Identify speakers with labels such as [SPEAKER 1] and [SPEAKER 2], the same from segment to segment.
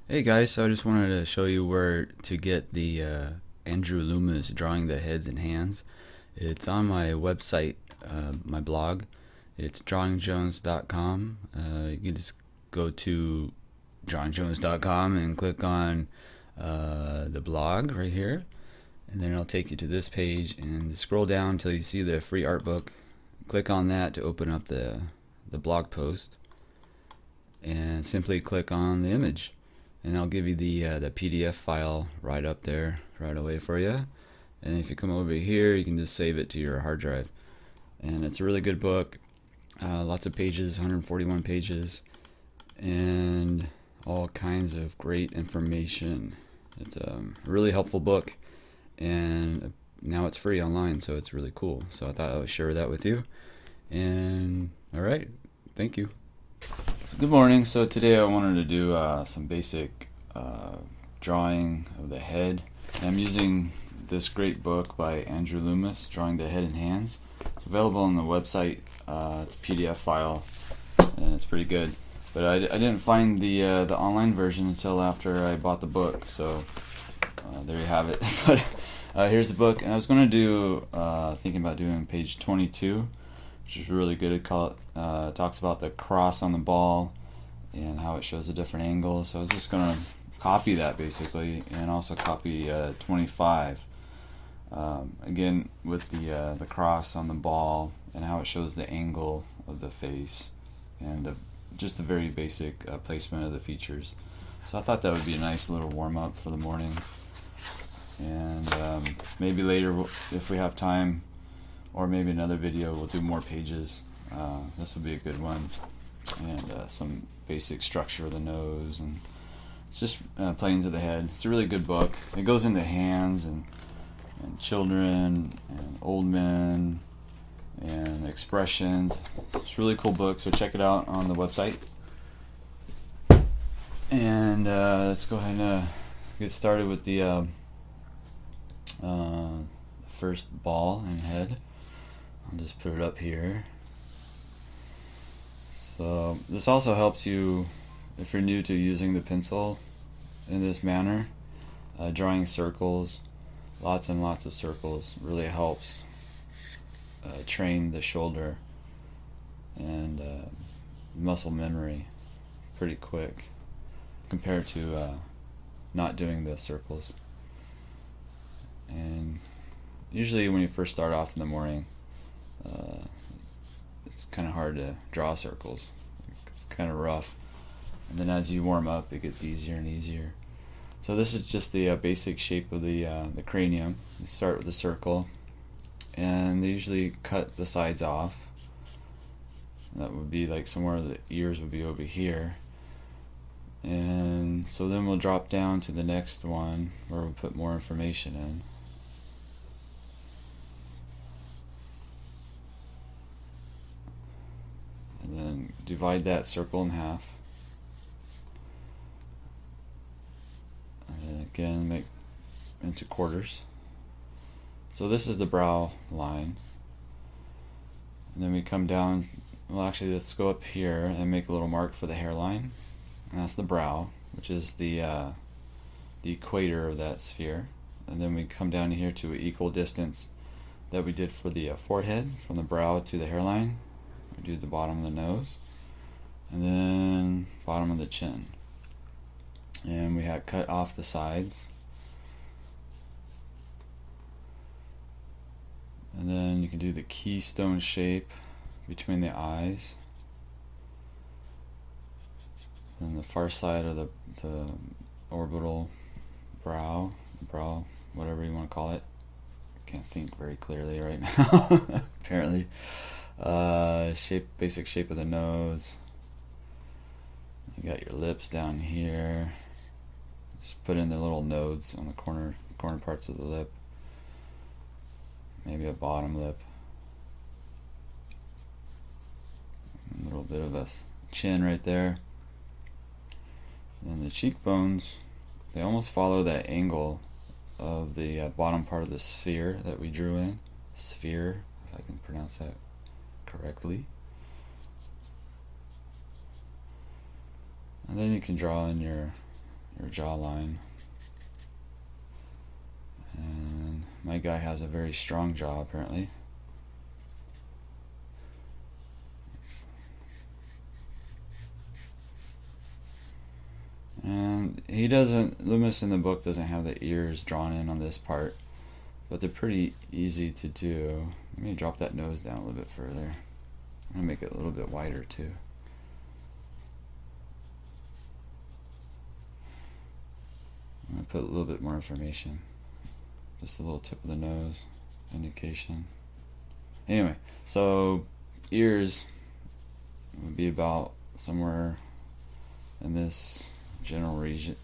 [SPEAKER 1] Hey guys, so I just wanted to show you where to get the Andrew Loomis drawing the heads and hands. It's on my website, my blog. It's drawingjones.com. You can just go to drawingjones.com and click on the blog right here, and then it'll take you to this page and scroll down until you see the free art book. Click on that to open up the blog post, and simply click on the image, and I'll give you the PDF file right up there right away for you. And if you come over here, you can just save it to your hard drive. And it's a really good book, lots of pages, 141 pages, and all kinds of great information. It's a really helpful book, and now it's free online, so it's really cool. So I thought I would share that with you. And all right, thank you. Good morning. So today I wanted to do some basic drawing of the head. And I'm using this great book by Andrew Loomis, Drawing the Head and Hands. It's available on the website. It's a PDF file, and it's pretty good. But I didn't find the online version until after I bought the book. So there you have it. But here's the book, and I was going to do thinking about doing page 22. Which is really good. It talks about the cross on the ball and how it shows the different angles. So I was just going to copy that basically, and also copy 25. Again, with the cross on the ball and how it shows the angle of the face, and just a very basic placement of the features. So I thought that would be a nice little warm up for the morning. And maybe later, if we have time, or maybe another video, we'll do more pages. This will be a good one, and some basic structure of the nose, and it's just planes of the head. It's a really good book. It goes into hands and children and old men and expressions. It's a really cool book, so check it out on the website. And let's go ahead and get started with the first ball and head. I'll just put it up here. So this also helps you if you're new to using the pencil in this manner. Drawing circles, lots and lots of circles, really helps train the shoulder and muscle memory pretty quick compared to not doing the circles. And usually when you first start off in the morning, it's kind of hard to draw circles. It's kind of rough, and then as you warm up, it gets easier and easier. So this is just the basic shape of the cranium. You start with a circle, and they usually cut the sides off. That would be like somewhere the ears would be over here. And so then we'll drop down to the next one where we'll put more information in. And then divide that circle in half. And then again make into quarters. So this is the brow line. And then we come down, well actually let's go up here and make a little mark for the hairline. And that's the brow, which is the equator of that sphere. And then we come down here to an equal distance that we did for the forehead, from the brow to the hairline. We do the bottom of the nose, and then bottom of the chin. And we had cut off the sides. And then you can do the keystone shape between the eyes. And the far side of the orbital brow, whatever you want to call it. Can't think very clearly right now, apparently. Basic shape of the nose. You got your lips down here. Just put in the little nodes on the corner parts of the lip. Maybe a bottom lip. A little bit of a chin right there. And the cheekbones, they almost follow that angle of the bottom part of the sphere that we drew in. Sphere, if I can pronounce that correctly. And then you can draw in your or jawline. And my guy has a very strong jaw apparently. And he doesn't, Loomis in the book doesn't have the ears drawn in on this part, but they're pretty easy to do. Let me drop that nose down a little bit further. I'm gonna make it a little bit wider too. I'm gonna put a little bit more information. Just a little tip of the nose indication. Anyway, so ears would be about somewhere in this general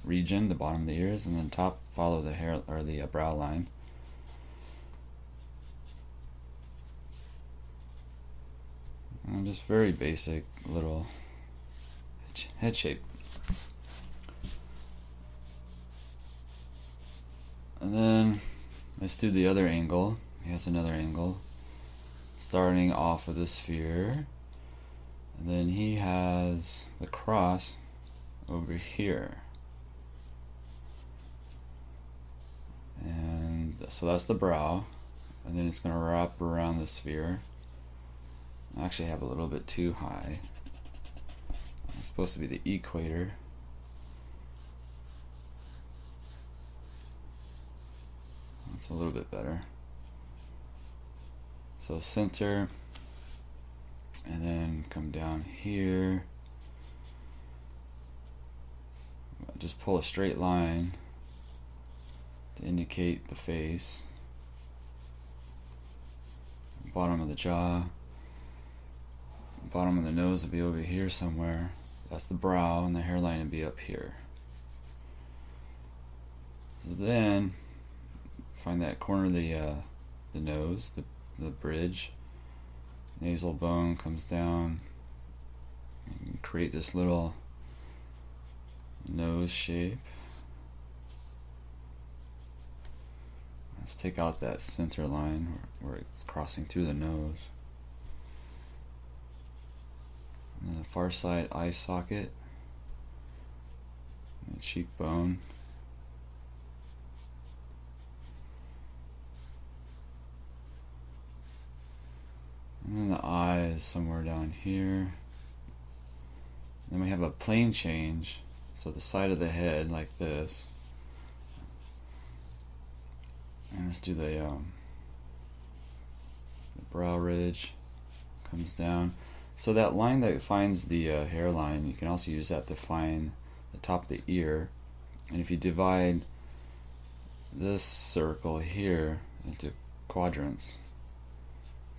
[SPEAKER 1] region, the bottom of the ears, and then top follow the hair or the brow line. And just very basic little head shape. And then let's do the other angle. He has another angle starting off of the sphere, and then he has the cross over here, and so that's the brow, and then it's going to wrap around the sphere. I actually have a little bit too high. It's supposed to be the equator. That's a little bit better. So center, and then come down here. Just pull a straight line to indicate the face. Bottom of the jaw. Bottom of the nose will be over here somewhere. That's the brow, and the hairline will be up here. So then find that corner of the nose, the bridge. Nasal bone comes down and create this little nose shape. Let's take out that center line where it's crossing through the nose. And then the far side eye socket, and the cheekbone. And then the eye is somewhere down here. Then we have a plane change. So the side of the head like this, and let's do the brow ridge comes down. So that line that finds the hairline, you can also use that to find the top of the ear. And if you divide this circle here into quadrants,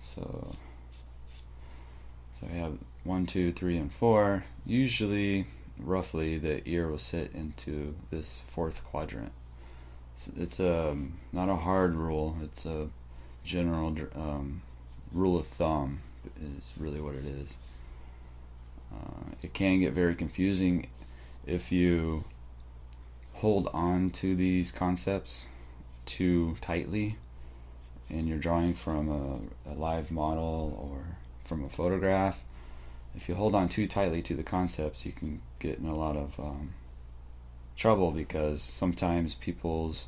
[SPEAKER 1] so we have 1, 2, 3, and 4. Usually, roughly, the ear will sit into this fourth quadrant. It's not a hard rule. It's a general rule of thumb is really what it is. It can get very confusing if you hold on to these concepts too tightly and you're drawing from a live model or from a photograph. If you hold on too tightly to the concepts, you can get in a lot of trouble, because sometimes people's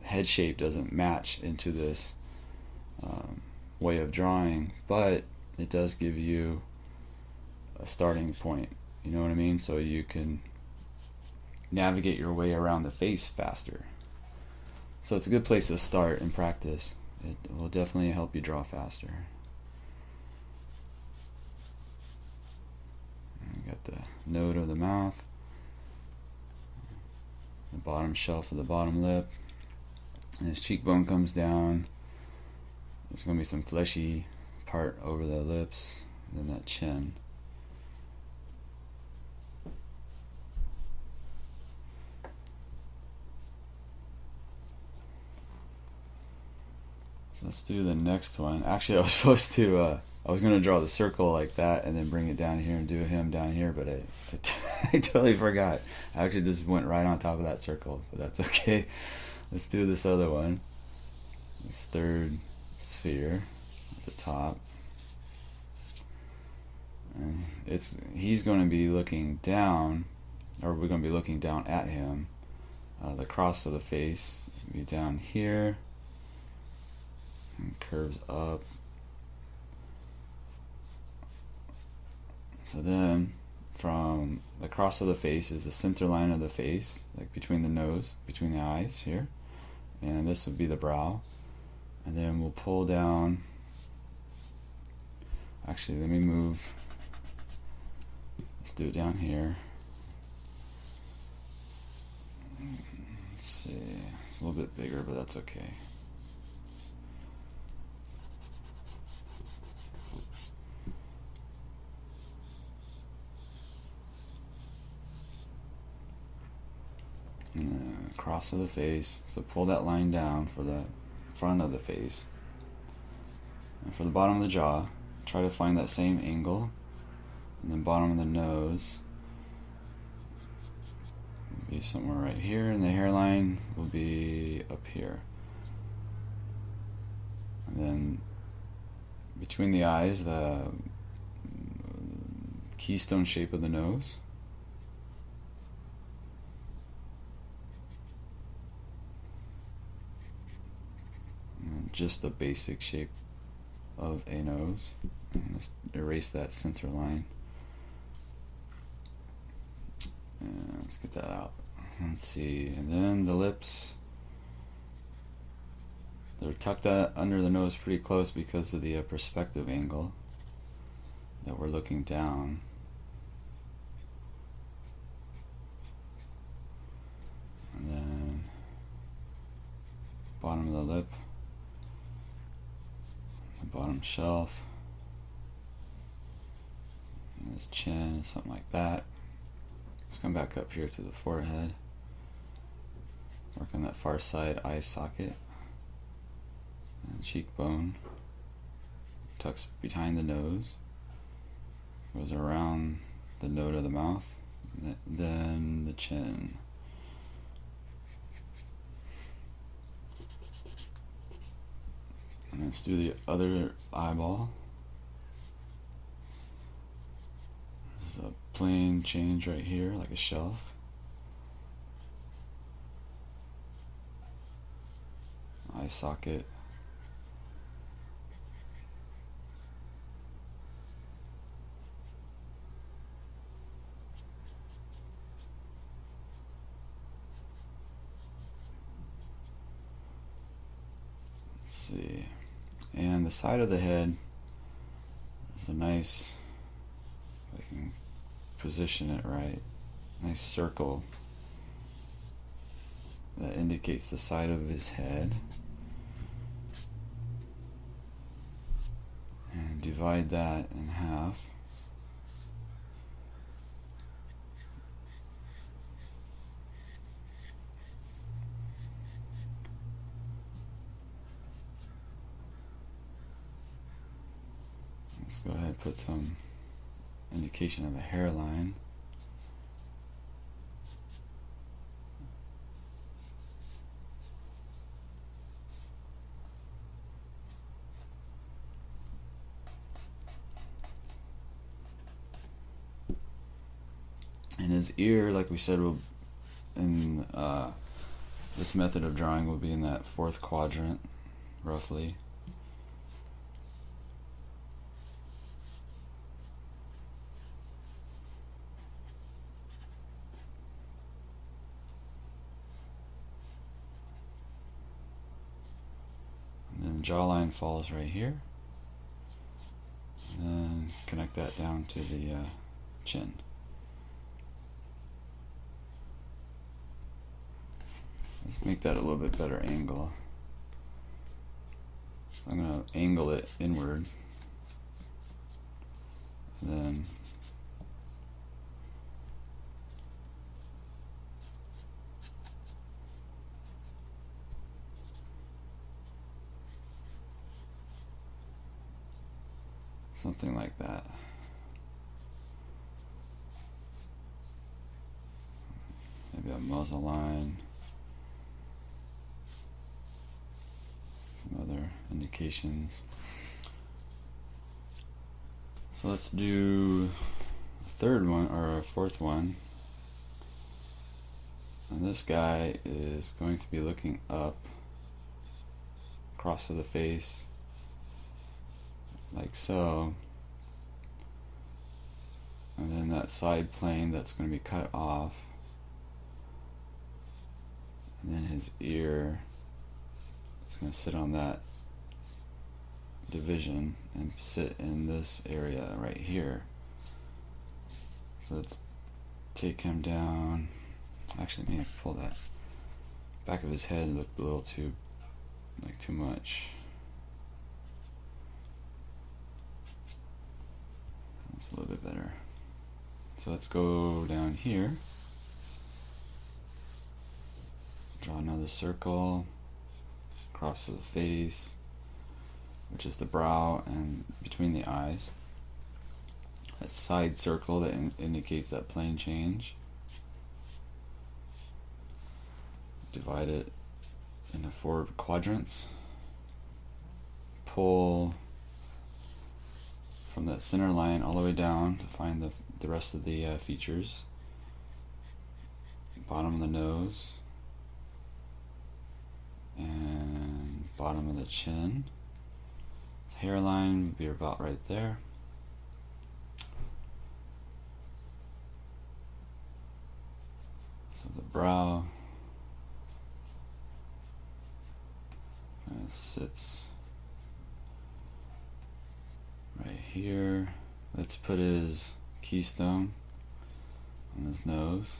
[SPEAKER 1] head shape doesn't match into this way of drawing, but it does give you a starting point, you know what I mean? So you can navigate your way around the face faster. So it's a good place to start and practice. It will definitely help you draw faster. And got the node of the mouth, the bottom shelf of the bottom lip, and his cheekbone comes down. There's going to be some fleshy part over the lips, and then that chin. So let's do the next one. Actually, I was supposed to, I was going to draw the circle like that and then bring it down here and do him down here, but I totally forgot. I actually just went right on top of that circle, but that's okay. Let's do this other one. This third sphere at the top. And he's going to be looking down, or we're going to be looking down at him. The cross of the face will be down here and curves up. So then from the cross of the face is the center line of the face, like between the nose, between the eyes here, and this would be the brow. And then we'll pull down. Actually, let me move. Let's do it down here. Let's see. It's a little bit bigger, but that's okay. And then cross of the face. So pull that line down for the front of the face. And for the bottom of the jaw, try to find that same angle. And then bottom of the nose will be somewhere right here, and the hairline will be up here. And then between the eyes, the keystone shape of the nose. And just the basic shape of a nose. And let's erase that center line. And let's get that out. Let's see. And then the lips. They're tucked under the nose pretty close because of the perspective angle that we're looking down. And then bottom of the lip, the bottom shelf, and his chin, something like that. Let's come back up here to the forehead. Work on that far side eye socket. And cheekbone. Tucks behind the nose. Goes around the node of the mouth. Then the chin. And let's do the other eyeball. There's a plain change right here, like a shelf. Eye socket. Let's see. And the side of the head is a nice, if I can position it right, nice circle that indicates the side of his head. And divide that in half. Let's go ahead and put some indication of a hairline. And his ear, like we said, will in this method of drawing will be in that fourth quadrant, roughly. And then jawline falls right here. And then connect that down to the chin. Let's make that a little bit better angle. I'm going to angle it inward. And then something like that. Maybe a muzzle line. Some other indications. So let's do a third one, or a fourth one. And this guy is going to be looking up across to the face, like so. And then that side plane that's going to be cut off. And then his ear is going to sit on that division and sit in this area right here. So let's take him down. Actually, maybe I can pull that back of his head looked a little too much. That's a little bit better. So let's go down here. Draw another circle across the face, which is the brow and between the eyes. A side circle that indicates that plane change. Divide it into 4 quadrants. Pull from that center line all the way down to find the rest of the features. Bottom of the nose and bottom of the chin. Hairline would be about right there. So the brow sits right here. Let's put his keystone on his nose.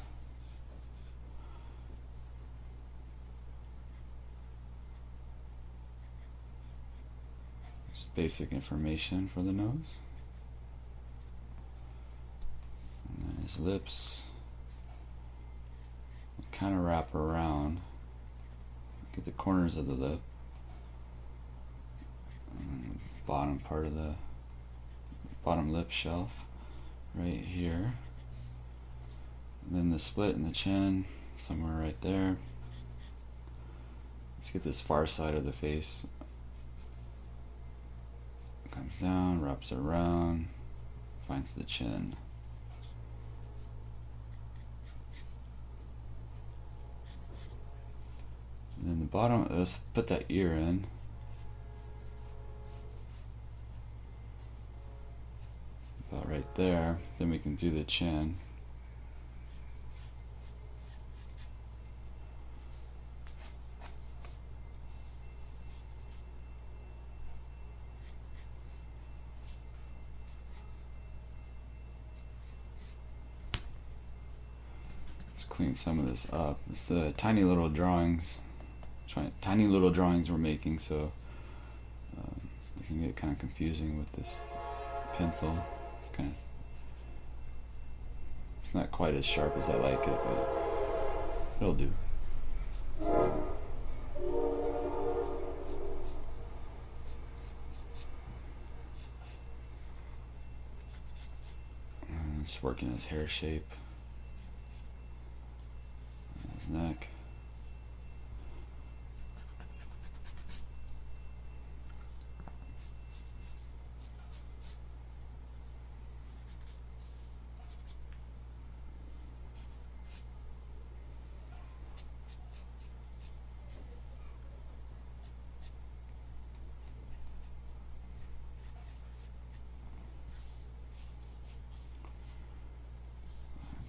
[SPEAKER 1] Just basic information for the nose. And then his lips kind of wrap around. Get the corners of the lip. And the bottom part of the bottom lip shelf right here. And then the split in the chin somewhere right there. Let's get this far side of the face. Comes down, wraps around, finds the chin. And then the bottom, let's put that ear in. About right there. Then we can do the chin. Let's clean some of this up. It's tiny little drawings. Tiny little drawings we're making, so it can get kind of confusing with this pencil. It's not quite as sharp as I like it, but it'll do. And just working his hair shape, his neck.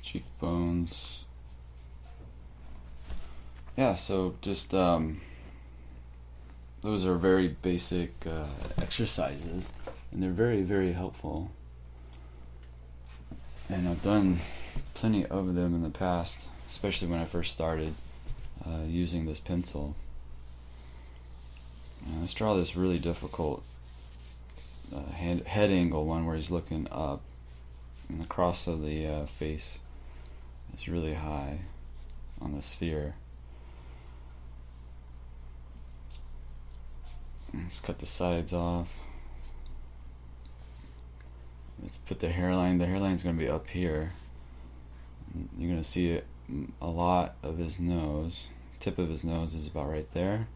[SPEAKER 1] Cheekbones. Yeah, so just those are very basic exercises, and they're very, very helpful. And I've done plenty of them in the past, especially when I first started using this pencil. Let's draw this really difficult head angle one where he's looking up, and the cross of the face is really high on the sphere. Let's cut the sides off. Let's put the hairline. The hairline's going to be up here. You're going to see a lot of his nose. Tip of his nose is about right there.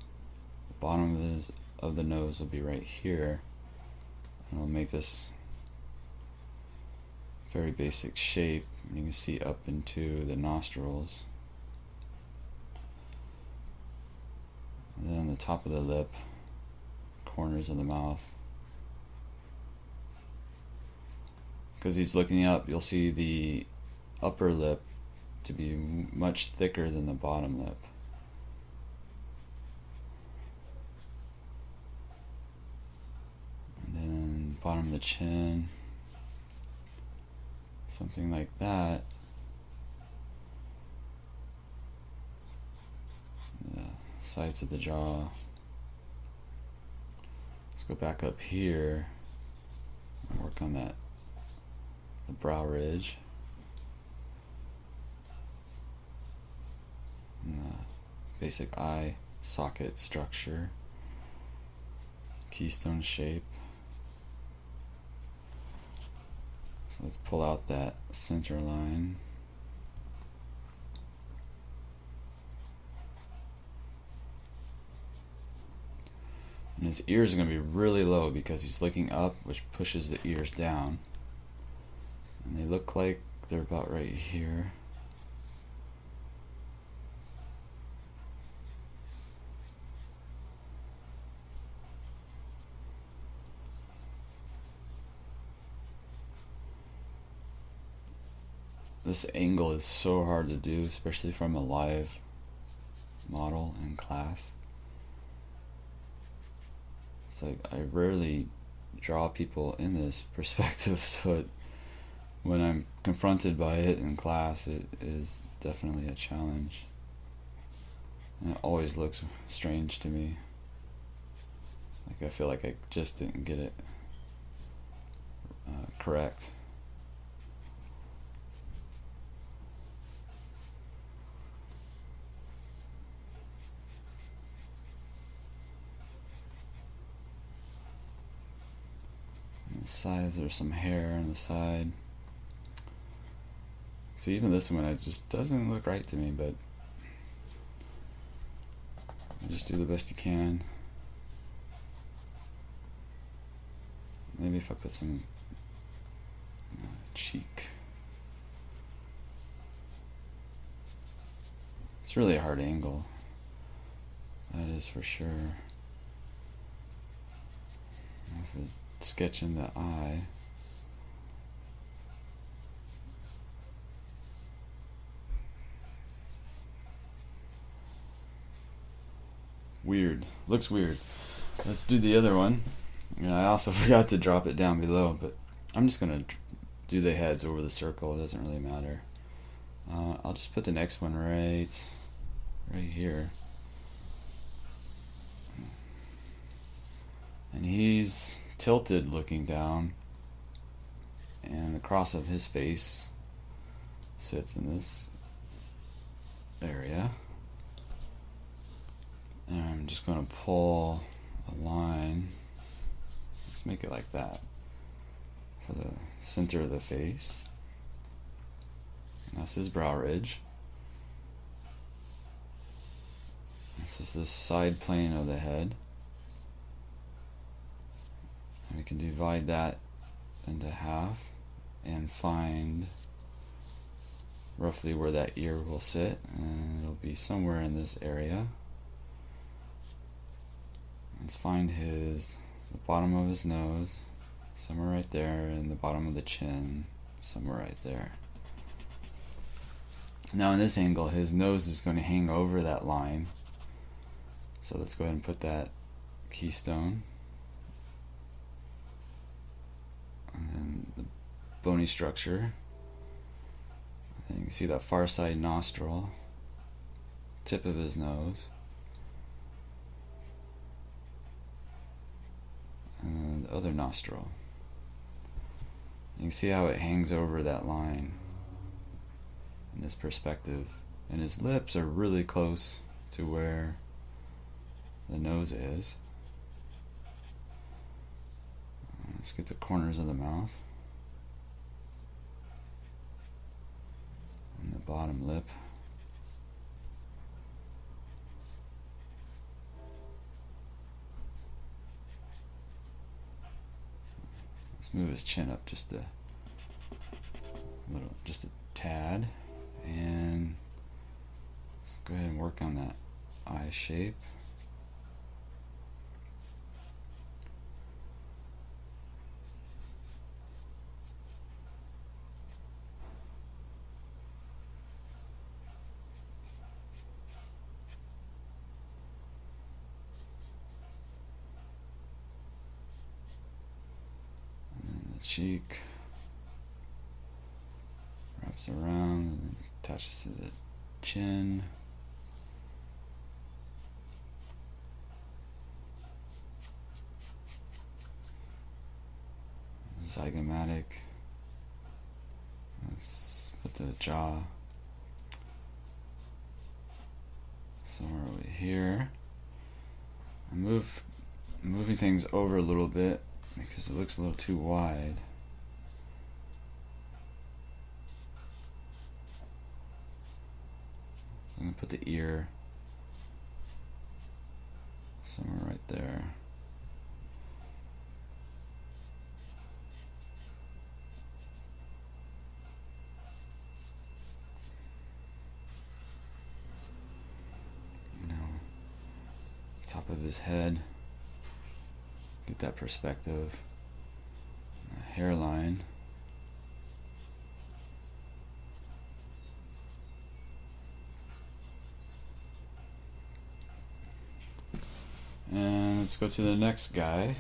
[SPEAKER 1] The bottom of the nose will be right here. And we'll make this very basic shape. You can see up into the nostrils. And then the top of the lip, corners of the mouth. Because he's looking up, you'll see the upper lip to be much thicker than the bottom lip. And then bottom of the chin, something like that. The sides of the jaw. Let's go back up here and work on that, the brow ridge. And the basic eye socket structure, keystone shape. So let's pull out that center line. And his ears are going to be really low because he's looking up, which pushes the ears down. And they look like they're about right here. This angle is so hard to do, especially from a live model in class. So I rarely draw people in this perspective, so when I'm confronted by it in class, it is definitely a challenge. And it always looks strange to me. Like I feel like I just didn't get it correct. The sides, there's some hair on the side. So even this one, it just doesn't look right to me, but you just do the best you can. Maybe if I put some cheek. It's really a hard angle. That is for sure. If we sketch in the eye. Weird. Looks weird. Let's do the other one. And I also forgot to drop it down below, but I'm just going to do the heads over the circle. It doesn't really matter. I'll just put the next one right here. And he's tilted looking down, and the cross of his face sits in this area. And I'm just going to pull a line. Let's make it like that for the center of the face. And that's his brow ridge. This is the side plane of the head. And we can divide that into half and find roughly where that ear will sit, and it'll be somewhere in this area. Let's find the bottom of his nose, somewhere right there, and the bottom of the chin, somewhere right there. Now in this angle, his nose is going to hang over that line. So let's go ahead and put that keystone. And then the bony structure. And you can see that far side nostril, tip of his nose. And the other nostril. You can see how it hangs over that line in this perspective. And his lips are really close to where the nose is. Let's get the corners of the mouth. And the bottom lip. Let's move his chin up just a just a tad, and let's go ahead and work on that eye shape. Cheek wraps around and attaches to the chin. Zygomatic. Let's put the jaw somewhere over here. I'm moving things over a little bit because it looks a little too wide. So I'm going to put the ear somewhere right there. Now, top of his head. Get that perspective. Hairline. And let's go to the next guy.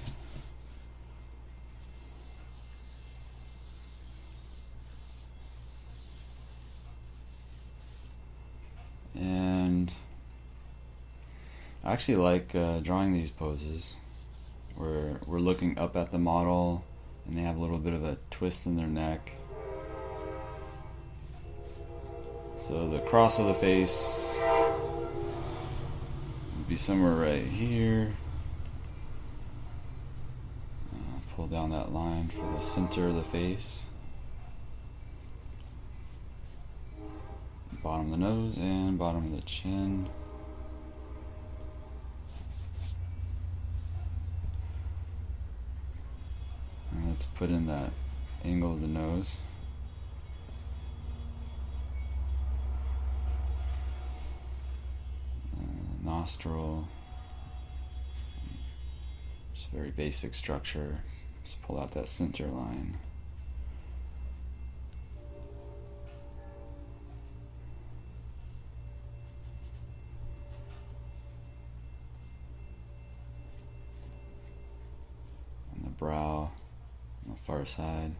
[SPEAKER 1] And I actually like drawing these poses where we're looking up at the model and they have a little bit of a twist in their neck. So the cross of the face would be somewhere right here. Pull down that line for the center of the face. Bottom of the nose and bottom of the chin. And let's put in that angle of the nose. Nostril. Just very basic structure. Just pull out that center line. And the brow on the far side.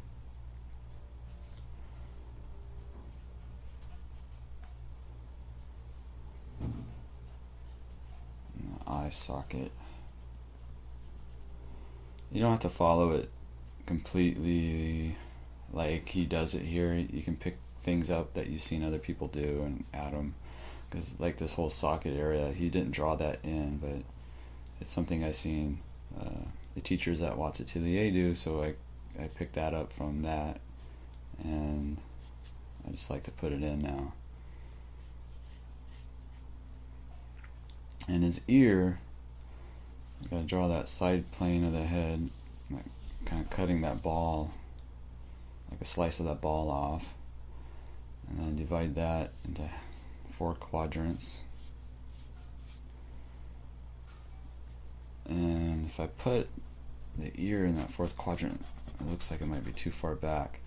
[SPEAKER 1] And the eye socket. You don't have to follow it completely like he does it here. You can pick things up that you've seen other people do and add them. Because like this whole socket area, he didn't draw that in, but it's something I've seen the teachers at Watts Atelier do, so I picked that up from that, and I just like to put it in now. And his ear, I gotta draw that side plane of the head, like kind of cutting that ball, like a slice of that ball off, and then divide that into 4 quadrants. And if I put the ear in that 4th quadrant, it looks like it might be too far back.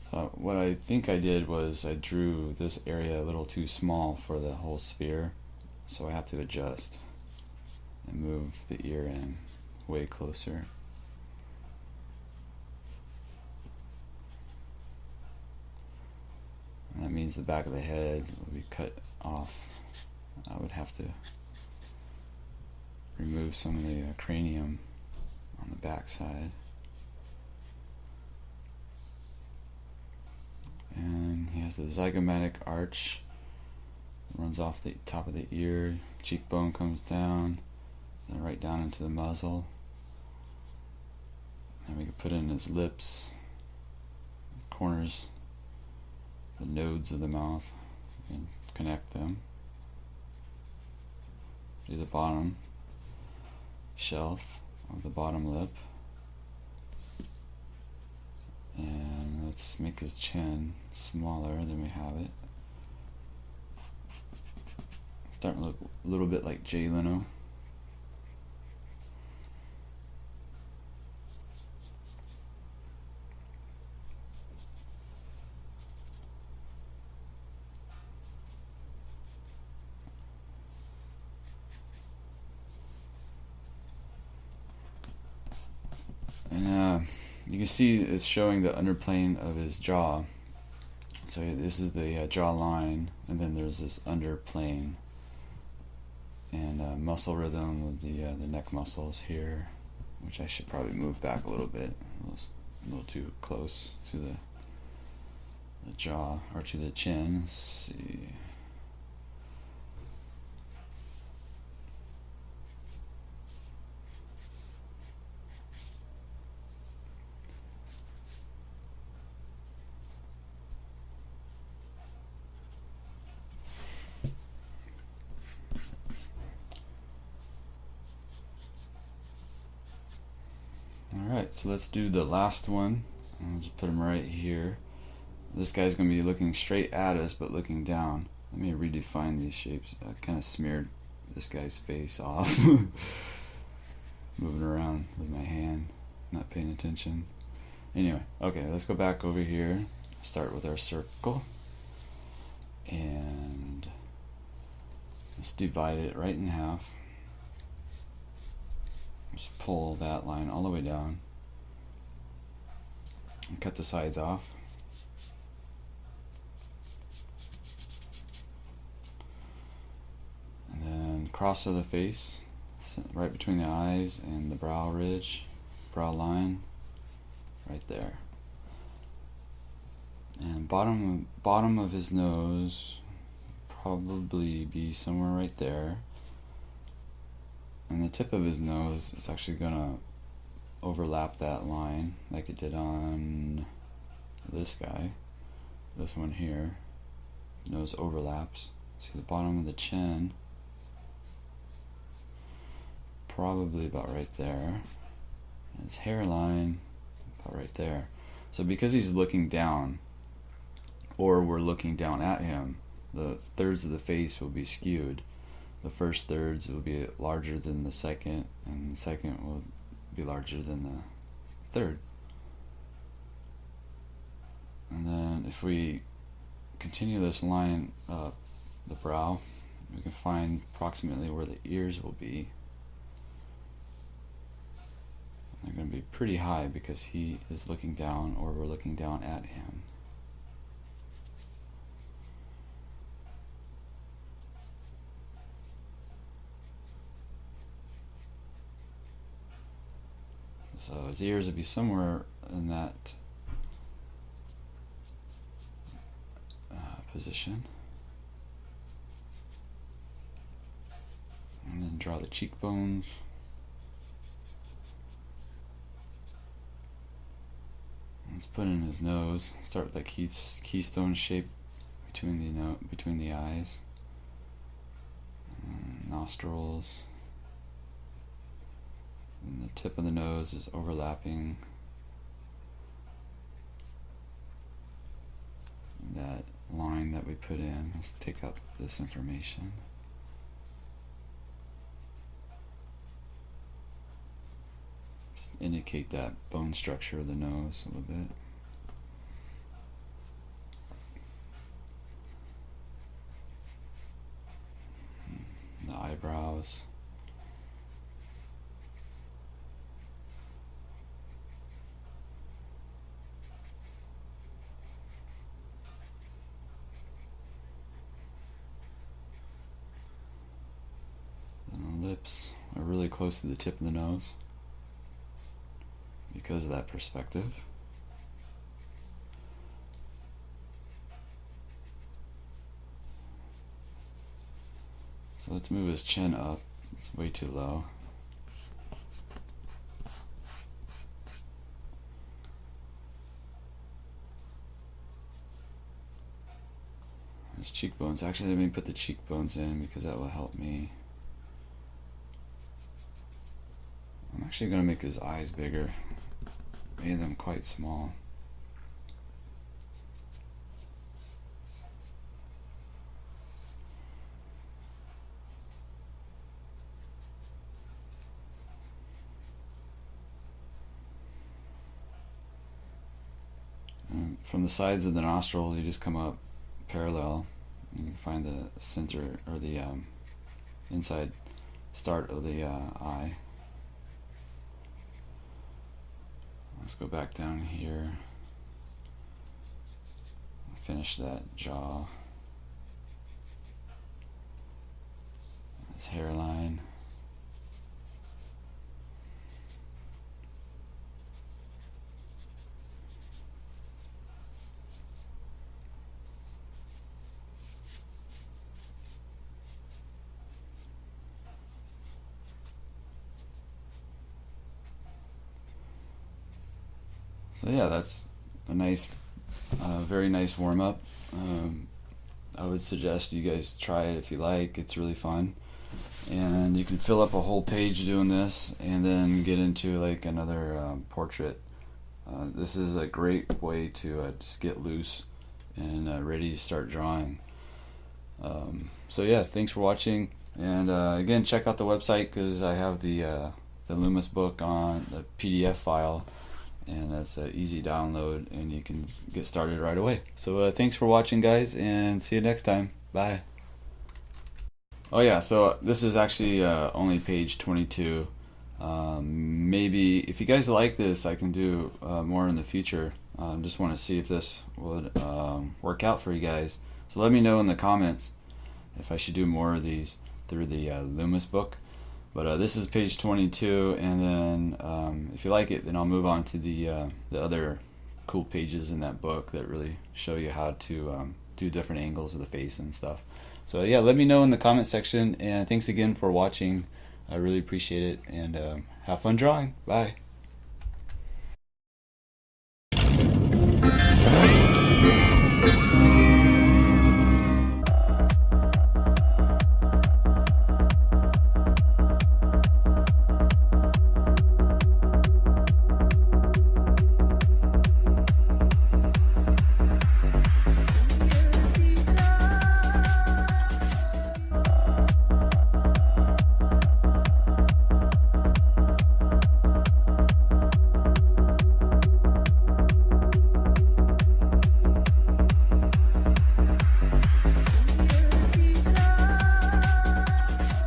[SPEAKER 1] So what I think I did was I drew this area a little too small for the whole sphere, so I have to adjust and move the ear in way closer. And that means the back of the head will be cut off. I would have to remove some of the cranium on the back side. And he has the zygomatic arch, runs off the top of the ear, cheekbone comes down, then right down into the muzzle. And we can put in his lips, corners, the nodes of the mouth, and connect them. Do the bottom shelf of the bottom lip. And let's make his chin smaller than we have it. Starting to look a little bit like Jay Leno. And you can see it's showing the underplane of his jaw. So this is the jaw line, and then there's this underplane, and muscle rhythm with the neck muscles here, which I should probably move back a little bit, a little too close to the jaw, or to the chin. Let's see. Alright, so let's do the last one. I'll just put him right here. This guy's going to be looking straight at us but looking down. Let me redefine these shapes. I kind of smeared this guy's face off. Moving around with my hand, not paying attention. Anyway, okay, let's go back over here. Start with our circle. And let's divide it right in half. Just pull that line all the way down and cut the sides off. And then cross of the face, right between the eyes and the brow ridge, brow line, right there. And bottom of his nose, probably be somewhere right there. And the tip of his nose is actually gonna overlap that line like it did on this guy. This one here, nose overlaps. See the bottom of the chin, probably about right there. And his hairline, about right there. So because he's looking down, or we're looking down at him, the thirds of the face will be skewed. The first thirds will be larger than the second, and the second will be larger than the third. And then if we continue this line up the brow, we can find approximately where the ears will be. They're going to be pretty high because he is looking down, or we're looking down at him. So his ears would be somewhere in that position. And then draw the cheekbones. Let's put in his nose. Start with that keystone shape between the eyes. And nostrils. And the tip of the nose is overlapping that line that we put in. Let's take out this information. Just indicate that bone structure of the nose a little bit. The eyebrows. Lips are really close to the tip of the nose because of that perspective. So let's move his chin up. It's way too low. His cheekbones. Actually, let me put the cheekbones in because that will help me. I'm actually going to make his eyes bigger, made them quite small. from the sides of the nostrils, you just come up parallel, and you can find the center, or the inside start of the eye. Let's go back down here, finish that jaw, this hairline. So yeah, that's a nice, very nice warm-up. I would suggest you guys try it if you like. It's really fun, and you can fill up a whole page doing this and then get into like another portrait. This is a great way to just get loose and ready to start drawing. So yeah, thanks for watching, and again, check out the website, because I have the Loomis book on the PDF file, and that's an easy download, and you can get started right away. So thanks for watching, guys, and see you next time. Bye. Oh yeah, so this is actually only page 22. Maybe if you guys like this, I can do more in the future. Just want to see if this would work out for you guys. So let me know in the comments if I should do more of these through the Loomis book. But this is page 22, and then if you like it, then I'll move on to the other cool pages in that book that really show you how to do different angles of the face and stuff. So yeah, let me know in the comment section, and thanks again for watching. I really appreciate it, and have fun drawing. Bye.